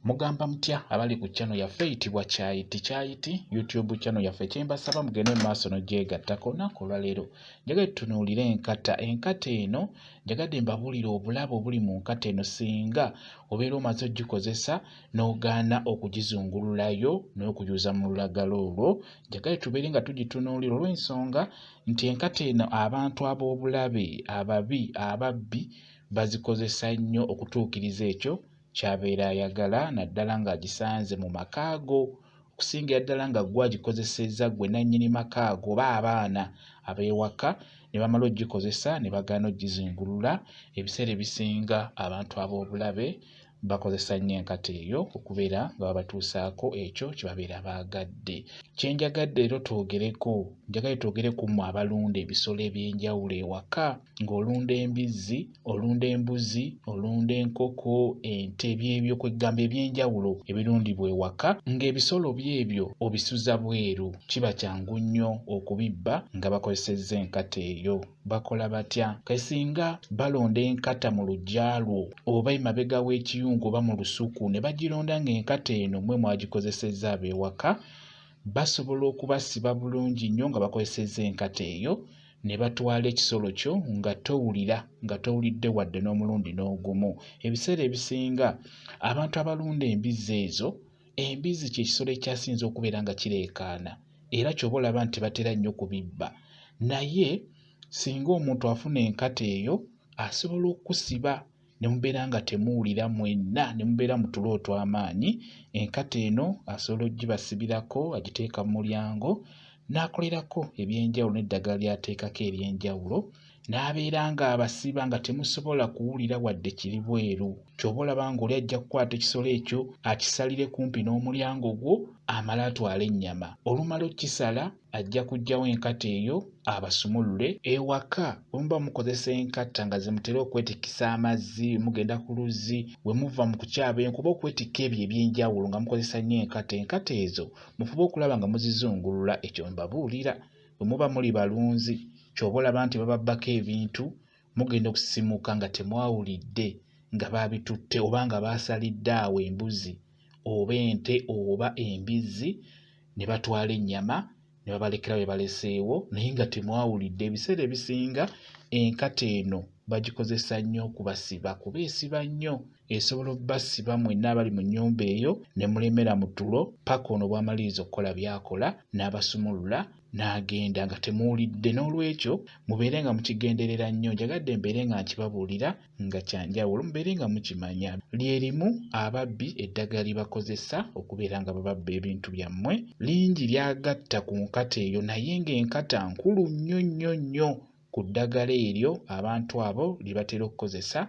Mugamba mutya abali ku channel yaffe eyitibwa Kyayiti YouTube channel yaffe kyembasaba mugende mu maaso n'ogyegattako olunaku olwaleero njagadde tutunuulire enkata eno njagadde mbabuulire obulabe obuli mu nkata eno singa obeera omaze ogikozesa n'ogaana okugizungululayo n'okuyuza mu lulagala olwo njagadde tubeere nga tugitunuulira olw'ensonga nti enkata eno abantu ab'obulabe ababbi bazikozesa nnyo okutuukiriza ekyo kyabeera ayagala naddala ng'agisanze mu makaago okusingira ddala nga gwe agikozesezza gwe nannyini makaago oba abaana ab'ewaka ne bamala ogikozesa ne bagaana oggizingulula ebiseera ebisinga abantu ab'obulabe bakozesa nnyo enkata eyo okubeera nga babatuusaako ekyo kye babeera baagadde. Kye njagadde leero twogereko njagadde twogereko mmwe abalunda ebisolo eby'enjawulo ewaka ng'olunda embizzi, olunda embuzi, olunda enkoko, ente byebyo kweggamba eby'enjawulo ebirundibwa ewaka ng'ebisolo byebyo obisuza bweru kiba kyangu nnyo okubibba nga bakozesezza enkata eyo. Bakola batya? Kasinga balonda enkata mu luggya lwo oba emabega w'ekiyungu oba mu lusuku ne bagironda ng'enkata eno mmwe mwagikozesezza ab'ewaka basobola okubasiba bulungi nnyo nga bakozesezza enkata eyo ne batwala ekisolo kyo nga towulidde wadde n'omulundi n'ogumu. Ebiseera ebisinga abantu abalunda embizzi ezo, embizzi kye kisolo ekyasinze okubeera nga kireekaana era ky'oba olaba nti batera nnyo kubibba, naye singa omuntu afuna enkata eyo asobola okusiba ne mubeera nga temuwulira mwenna ne mubeera mu tulo otw'amaanyi. Enkata eno asobola oggibasibirako agiteeka mu mulyango n'akolerako eby'enjawulo n'eddagala ly'ateekako ery'enjawulo n'abeera nga abasiba nga temusobola kuwulira wadde kiri bweru. Ky'oba olaba ng'oli ajja kukwata ekisolo ekyo akisalire kumpi n'omulyango gwo amala atwale ennyama. Olumala okkisala ajja kuggyawo enkata eyo abasumulule. Ewaka bwe muba mukozesa enkata nga ze mutera okwetikisa amazzi mugenda ku luzzi, we muva mu kukyaba enkuba okwetikka ebyo eby'enjawulo nga mukozesa nnyo enkata ezo mufube okulaba nga muzizungulula. Ekyo mbabuulira bwe muba muli balunzi ky'oba olaba nti bababbako ebintu mugenda okusisimuka nga temwawulidde nga baabitutte oba nga baasalidde awo embuzi oba ente oba embizzi ne batwala ennyama ne babalekera we baleseewo naye nga temwawulidde. Ebiseera ebisinga enkata eno bagikozesa nnyo okubasiba kuba esiba nnyo, esobola obbasiba mwenna abali mu nnyumba eyo ne mulemera mu tulo paka ono bw'amaliriza okukola by'akola n'abasumulula n'agenda nga temuwulidde. N'olwekyo mubeere nga mukigenderera nnyo. Njagadde mbeere nga nkibabuulira nga kyanjawulo mubeere nga mukimanya. Lyerimu ababbi eddagala lye bakozesa okubeera nga bababba ebintu byammwe lingi lyagatta ku nkata eyo naye ng'enkata nkulu nnyo ku ddagala eryo abantu abo lye batera okukozesa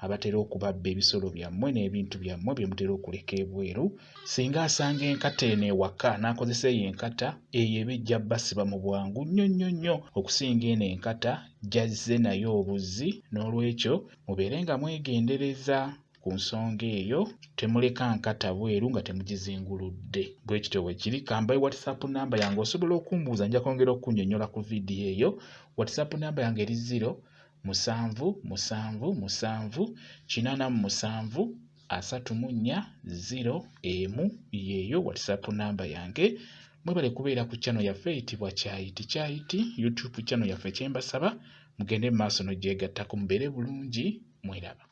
abatera okubabba ebisolo byammwe n'ebintu byammwe bye mutera okuleka ebweru. Singa asanga enkata eno ewaka n'akozesa eyo enkata eyo ebijja basiba mu bwangu nnyo okusinga eno enkata gy'azze nayo obuzzi. N'olwekyo mubeere nga mwegendereza ku nsonga eyo, temuleka nkata bweru nga temugizinguludde. Bwe kityo bwe kiri. Kambaye WhatsApp namba yange osobola okumbuuza, nja kwongera okunnyonnyola ku vidiyo eyo. WhatsApp namba yange eri 0778734 yeeyo WhatsApp namba yange. Mwebale kubeera ku channel yaffe eyitibwa Kyayiti YouTube channel yaffe kyembasaba mugende mu maaso n'ogyegattako mubeere bulungi. Mweraba.